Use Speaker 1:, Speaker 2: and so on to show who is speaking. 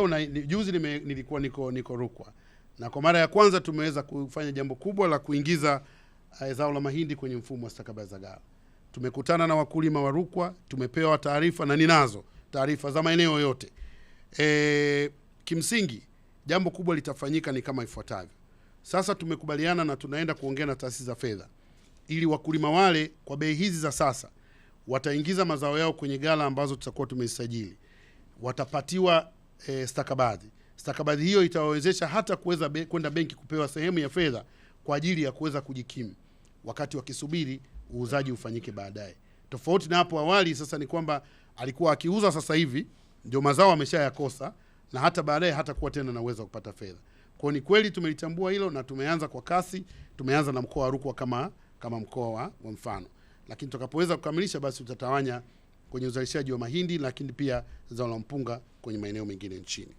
Speaker 1: leo na juzi nilikuwa niko Rukwa, na kwa mara ya kwanza tumeweza kufanya jambo kubwa la kuingiza zao la mahindi kwenye mfumo wa stakabadhi za ghala. Tumekutana na wakulima wa Rukwa, tumepewa taarifa na ninazo taarifa za maeneo yote. Kimsingi jambo kubwa litafanyika ni kama ifuatavyo. Sasa tumekubaliana na tunaenda kuongea na taasisi za fedha ili wakulima wale kwa bei hizi za sasa wataingiza mazao yao kwenye ghala ambazo tutakuwa tumesajili. Watapatiwa stakabadhi. Stakabadhi hiyo itawawezesha hata kuweza kwenda benki kupewa sehemu ya fedha kwa ajili ya kuweza kujikimu wakati wakisubiri uuzaji ufanyike baadaye. Tofauti na hapo awali sasa ni kwamba alikuwa akiuza sasa hivi ndio mazao ameshayakosa na hata baadaye hata kuwa tena na uwezo wa kupata fedha. Kwa ni kweli tumelitambua hilo na tumeanza kwa kasi. Tumeanza na mkoa wa Rukwa kama mkoa wa mfano. Lakini tutakapoweza kukamilisha basi tutatawanya kwenye uzalishaji wa mahindi, lakini pia zao la mpunga kwenye maeneo mengine nchini.